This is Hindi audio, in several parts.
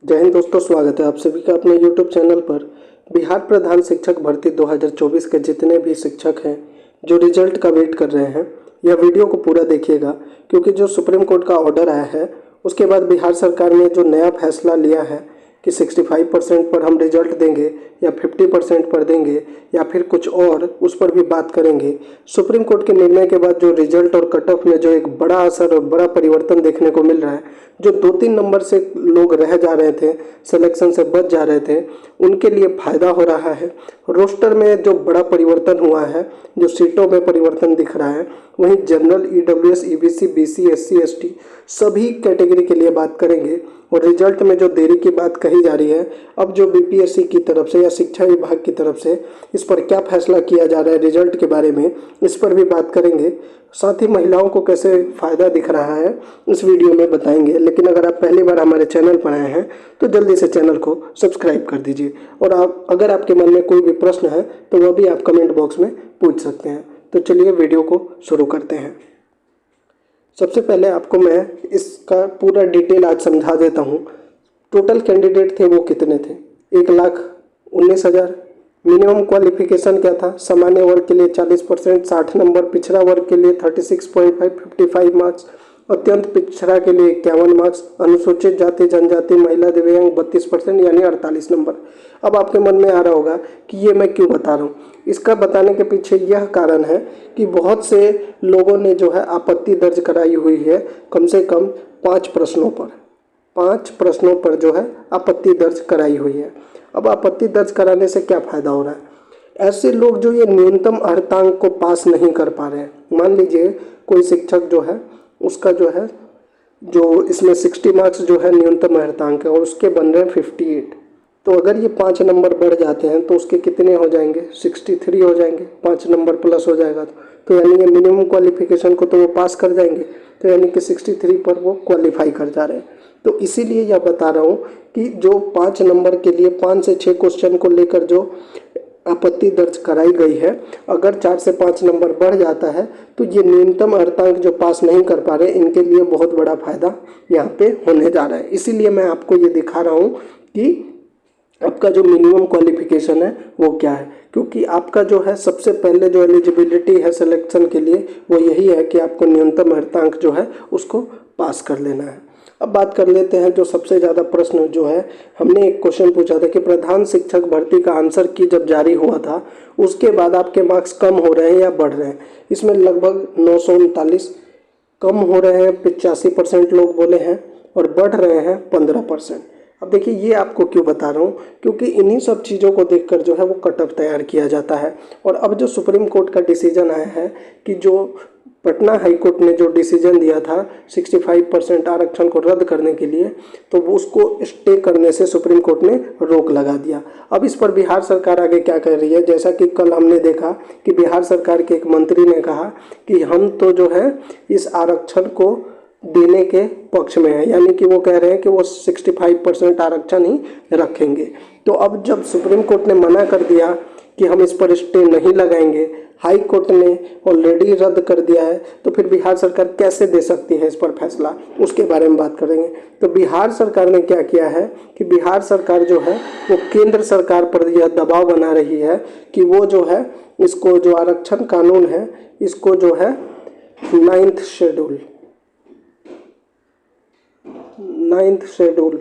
जय हिंद दोस्तों, स्वागत है आप सभी का अपने यूट्यूब चैनल पर। बिहार प्रधान शिक्षक भर्ती 2024 के जितने भी शिक्षक हैं जो रिजल्ट का वेट कर रहे हैं, यह वीडियो को पूरा देखिएगा, क्योंकि जो सुप्रीम कोर्ट का ऑर्डर आया है उसके बाद बिहार सरकार ने जो नया फैसला लिया है कि 65% पर हम रिजल्ट देंगे या 50% पर देंगे या फिर कुछ और, उस पर भी बात करेंगे। सुप्रीम कोर्ट के निर्णय के बाद जो रिजल्ट और कट ऑफ में जो एक बड़ा असर और बड़ा परिवर्तन देखने को मिल रहा है, जो 2-3 नंबर से लोग रह जा रहे थे, सिलेक्शन से बच जा रहे थे, उनके लिए फ़ायदा हो रहा है। रोस्टर में जो बड़ा परिवर्तन हुआ है, जो सीटों में परिवर्तन दिख रहा है, वहीं general, EWS, EBC, BC, SC, ST सभी कैटेगरी के लिए बात करेंगे। और रिजल्ट में जो देरी की बात कही जा रही है, अब जो बीपीएससी की तरफ से या शिक्षा विभाग की तरफ से इस पर क्या फैसला किया जा रहा है रिजल्ट के बारे में, इस पर भी बात करेंगे। साथ ही महिलाओं को कैसे फ़ायदा दिख रहा है इस वीडियो में बताएंगे। लेकिन अगर आप पहली बार हमारे चैनल पर आए हैं तो जल्दी से चैनल को सब्सक्राइब कर दीजिए। और अगर आपके मन में कोई भी प्रश्न है तो वह भी आप कमेंट बॉक्स में पूछ सकते हैं। तो चलिए वीडियो को शुरू करते हैं। सबसे पहले आपको मैं इसका पूरा डिटेल आज समझा देता हूँ। टोटल कैंडिडेट थे वो कितने थे? 1,19,000। मिनिमम क्वालिफिकेशन क्या था? सामान्य वर्ग के लिए 40%, 60 नंबर, पिछड़ा वर्ग के लिए 36.5 55 मार्क्स, अत्यंत पिछड़ा के लिए 51 मार्क्स, अनुसूचित जाति जनजाति महिला दिव्यांग 32% यानी 48 नंबर। अब आपके मन में आ रहा होगा कि ये मैं क्यों बता रहा हूँ। इसका बताने के पीछे यह कारण है कि बहुत से लोगों ने जो है आपत्ति दर्ज कराई हुई है, कम से कम 5 प्रश्नों पर जो है आपत्ति दर्ज कराई हुई है। अब आपत्ति दर्ज कराने से क्या फ़ायदा हो रहा है? ऐसे लोग जो ये न्यूनतम अर्हतांक को पास नहीं कर पा रहे हैं, मान लीजिए कोई शिक्षक जो है उसका जो है जो इसमें 60 मार्क्स जो है न्यूनतम अर्हतांक है और उसके बन रहे हैं 58, तो अगर ये 5 नंबर बढ़ जाते हैं तो उसके कितने हो जाएंगे? 63 हो जाएंगे। 5 नंबर प्लस हो जाएगा तो यानी ये मिनिमम क्वालिफिकेशन को तो वो पास कर जाएंगे, तो यानी कि 63 पर वो क्वालिफाई कर जा रहे हैं। तो इसीलिए यह बता रहा हूँ कि जो 5 नंबर के लिए 5 से 6 क्वेश्चन को लेकर जो आपत्ति दर्ज कराई गई है, अगर 4 से 5 नंबर बढ़ जाता है तो ये न्यूनतम अर्हतांक जो पास नहीं कर पा रहे, इनके लिए बहुत बड़ा फायदा यहाँ पे होने जा रहा है। इसीलिए मैं आपको ये दिखा रहा हूँ कि आपका जो मिनिमम क्वालिफिकेशन है वो क्या है, क्योंकि आपका जो है सबसे पहले जो एलिजिबिलिटी है सिलेक्शन के लिए वो यही है कि आपको न्यूनतम अर्हतांक जो है उसको पास कर लेना है। अब बात कर लेते हैं जो सबसे ज़्यादा प्रश्न जो है, हमने एक क्वेश्चन पूछा था कि प्रधान शिक्षक भर्ती का आंसर की जब जारी हुआ था उसके बाद आपके मार्क्स कम हो रहे हैं या बढ़ रहे हैं? इसमें लगभग 939 कम हो रहे हैं 85% लोग बोले हैं और बढ़ रहे हैं 15%। अब देखिए ये आपको क्यों बता रहा हूँ, क्योंकि इन्हीं सब चीज़ों को देखकर जो है वो कट ऑफ तैयार किया जाता है। और अब जो सुप्रीम कोर्ट का डिसीजन आया है कि जो पटना हाई कोर्ट ने जो डिसीजन दिया था 65% आरक्षण को रद्द करने के लिए, तो वो उसको स्टे करने से सुप्रीम कोर्ट ने रोक लगा दिया। अब इस पर बिहार सरकार आगे क्या कर रही है? जैसा कि कल हमने देखा कि बिहार सरकार के एक मंत्री ने कहा कि हम तो जो है इस आरक्षण को देने के पक्ष में है, यानी कि वो कह रहे हैं कि वो 65% आरक्षण ही रखेंगे। तो अब जब सुप्रीम कोर्ट ने मना कर दिया कि हम इस पर स्टे नहीं लगाएंगे, हाई कोर्ट ने ऑलरेडी रद्द कर दिया है, तो फिर बिहार सरकार कैसे दे सकती है इस पर फैसला, उसके बारे में बात करेंगे। तो बिहार सरकार ने क्या किया है कि बिहार सरकार जो है वो केंद्र सरकार पर यह दबाव बना रही है कि वो जो है इसको जो आरक्षण कानून है इसको जो है 9th शेड्यूल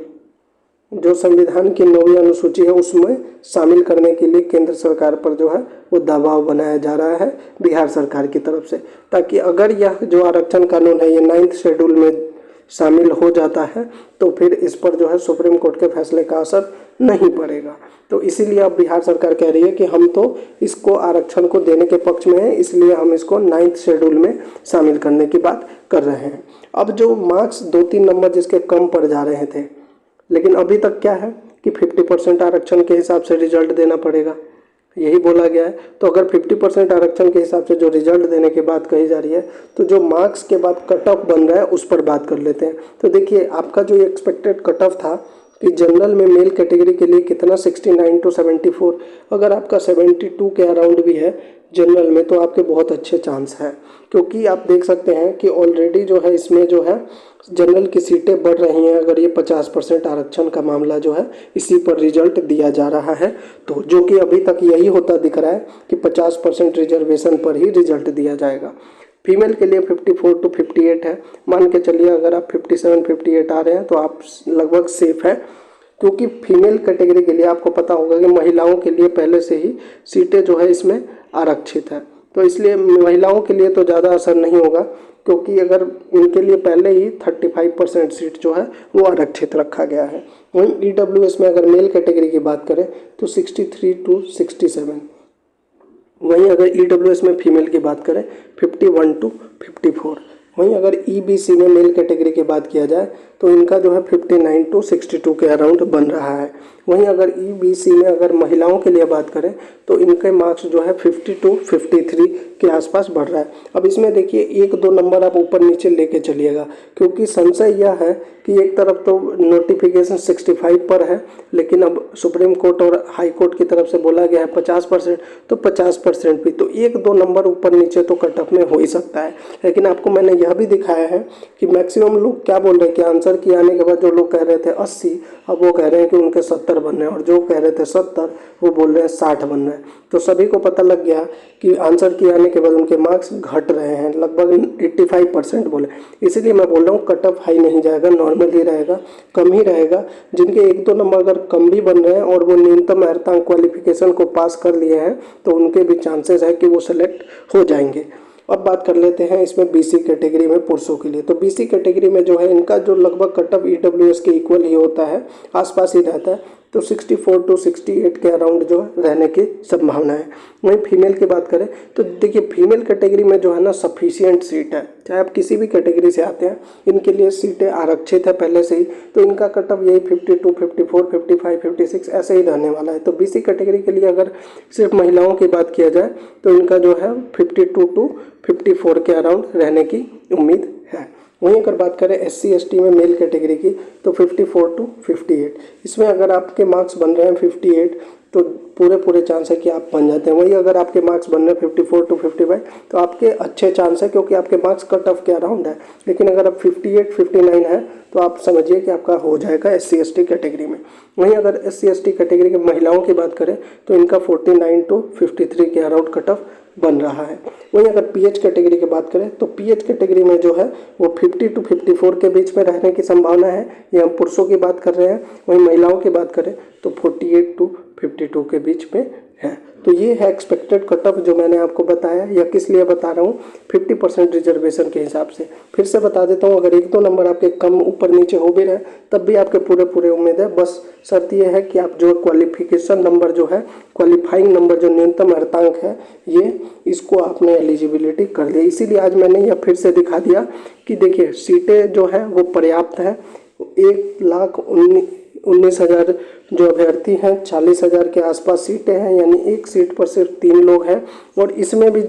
जो संविधान की 9वीं अनुसूची है उसमें शामिल करने के लिए केंद्र सरकार पर जो है वो दबाव बनाया जा रहा है बिहार सरकार की तरफ से, ताकि अगर यह जो आरक्षण कानून है ये 9th शेड्यूल में शामिल हो जाता है तो फिर इस पर जो है सुप्रीम कोर्ट के फैसले का असर नहीं पड़ेगा। तो इसीलिए अब बिहार सरकार कह रही है कि हम तो इसको आरक्षण को देने के पक्ष में हैं, इसलिए हम इसको 9th शेड्यूल में शामिल करने की बात कर रहे हैं। अब जो मार्क्स 2-3 नंबर जिसके कम पड़ जा रहे थे, लेकिन अभी तक क्या है कि 50% आरक्षण के हिसाब से रिजल्ट देना पड़ेगा, यही बोला गया है। तो अगर 50% आरक्षण के हिसाब से जो रिजल्ट देने की बात कही जा रही है, तो जो मार्क्स के बाद कट ऑफ बन रहा है उस पर बात कर लेते हैं। तो देखिए आपका जो एक्सपेक्टेड कट ऑफ था कि जनरल में मेल कैटेगरी के लिए कितना 69 to 74, अगर आपका 72 के अराउंड भी है जनरल में तो आपके बहुत अच्छे चांस हैं, क्योंकि आप देख सकते हैं कि ऑलरेडी जो है इसमें जो है जनरल की सीटें बढ़ रही हैं। अगर ये 50% आरक्षण का मामला जो है इसी पर रिजल्ट दिया जा रहा है, तो जो कि अभी तक यही होता दिख रहा है कि 50% रिजर्वेशन पर ही रिजल्ट दिया जाएगा। फीमेल के लिए 54 to 58 है। मान के चलिए अगर आप 57 58 आ रहे हैं तो आप लगभग सेफ है, क्योंकि फीमेल कैटेगरी के लिए आपको पता होगा कि महिलाओं के लिए पहले से ही सीटें जो है इसमें आरक्षित है, तो इसलिए महिलाओं के लिए तो ज़्यादा असर नहीं होगा, क्योंकि अगर इनके लिए पहले ही 35% सीट जो है वो आरक्षित रखा गया है। वहीं EWS में अगर मेल कैटेगरी की बात करें तो 63 to 67, वहीं अगर EWS में फीमेल की बात करें 51 to 54, वहीं अगर EBC में मेल कैटेगरी की बात किया जाए तो इनका जो है 59 to 62 के अराउंड बन रहा है। वहीं अगर EBC में अगर महिलाओं के लिए बात करें तो इनके मार्क्स जो है 50 to 53 के आसपास बढ़ रहा है। अब इसमें देखिए 1-2 नंबर आप ऊपर नीचे लेके चलिएगा, क्योंकि संशय यह है कि एक तरफ तो नोटिफिकेशन 65 पर है, लेकिन अब सुप्रीम कोर्ट और हाई कोर्ट की तरफ से बोला गया है 50%, तो 50% भी तो 1-2 नंबर ऊपर नीचे तो कट ऑफ में हो ही सकता है। लेकिन आपको मैंने यह भी दिखाया है कि मैक्सिमम लोग क्या बोल रहे हैं कि आंसर की आने के बाद जो लोग कह रहे थे 80, अब वो कह रहे हैं कि उनके 70 बन रहे हैं, और जो कह रहे थे 70 वो बोल रहे हैं 60 बन रहे हैं। तो सभी को पता लग गया कि आंसर की आने के बाद उनके मार्क्स घट रहे हैं, लगभग 85% बोले। इसीलिए मैं बोल रहा हूँ कट ऑफ हाई नहीं जाएगा, नॉर्मल ही रहेगा, कम ही रहेगा। जिनके 1-2 नंबर अगर कम भी बन रहे हैं और वो न्यूनतम अर्हता क्वालिफिकेशन को पास कर लिए हैं तो उनके भी चांसेस है कि वो सेलेक्ट हो जाएंगे। अब बात कर लेते हैं इसमें BC कैटेगरी में पुरुषों के लिए। तो BC कैटेगरी में जो है इनका जो लगभग कट ऑफ EWS के इक्वल ही होता है, आसपास ही रहता है, तो 64 to 68 के अराउंड जो है रहने की संभावना है। वहीं फीमेल की बात करें तो देखिए फीमेल कैटेगरी में जो है ना सफिशिएंट सीट है, चाहे आप किसी भी कैटेगरी से आते हैं इनके लिए सीटें आरक्षित है पहले से ही, तो इनका कट ऑफ यही 52 54 55 56 ऐसे ही रहने वाला है। तो BC कैटेगरी के लिए अगर सिर्फ महिलाओं की बात किया जाए तो इनका जो है 52 to 54 के अराउंड रहने की उम्मीद है। वहीं अगर बात करें SC ST में मेल कैटेगरी की तो 54 to 58, इसमें अगर आपके मार्क्स बन रहे हैं 58 तो पूरे चांस है कि आप बन जाते हैं। वहीं अगर आपके मार्क्स बन रहे हैं 54 to 55 तो आपके अच्छे चांस है, क्योंकि आपके मार्क्स कट ऑफ के अराउंड है। लेकिन अगर आप 58 59 है तो आप समझिए कि आपका हो जाएगा SC ST कैटेगरी में। वहीं अगर SC ST कैटेगरी की महिलाओं की बात करें तो इनका 49 to 53 के अराउंड कट ऑफ बन रहा है। वहीं अगर PH कैटेगरी की बात करें तो PH कैटेगरी में जो है वो 50 to 54 के बीच में रहने की संभावना है, ये हम पुरुषों की बात कर रहे हैं। वहीं महिलाओं की बात करें तो 48 to 52 के बीच में है। तो ये है एक्सपेक्टेड कट ऑफ जो मैंने आपको बताया। यह किस लिए बता रहा हूँ, 50% रिजर्वेशन के हिसाब से। फिर से बता देता हूँ, अगर 1-2 नंबर आपके कम ऊपर नीचे हो भी रहे तब भी आपके पूरे उम्मीद है। बस शर्त यह है कि आप जो क्वालिफिकेशन नंबर जो है, क्वालिफाइंग नंबर जो न्यूनतम अर्हतांक है, ये इसको आपने एलिजिबिलिटी कर ली। इसीलिए आज मैंने यह फिर से दिखा दिया कि देखिए सीटें जो है वो पर्याप्त है। 1,19,000 जो अभ्यर्थी हैं, 40,000 के आसपास सीटें हैं, यानी एक सीट पर सिर्फ 3 लोग हैं। और इसमें भी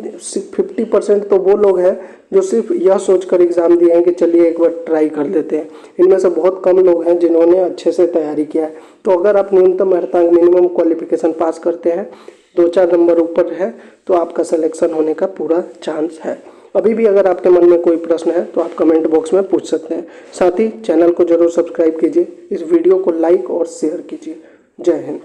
50% तो वो लोग हैं जो सिर्फ यह सोचकर एग्ज़ाम दिए हैं कि चलिए एक बार ट्राई कर लेते हैं। इनमें से बहुत कम लोग हैं जिन्होंने अच्छे से तैयारी किया है। तो अगर आप न्यूनतम अर्हतांक मिनिमम क्वालिफिकेशन पास करते हैं, 2-4 नंबर ऊपर है, तो आपका सिलेक्शन होने का पूरा चांस है। अभी भी अगर आपके मन में कोई प्रश्न है तो आप कमेंट बॉक्स में पूछ सकते हैं। साथ ही चैनल को जरूर सब्सक्राइब कीजिए, इस वीडियो को लाइक और शेयर कीजिए। जय हिंद।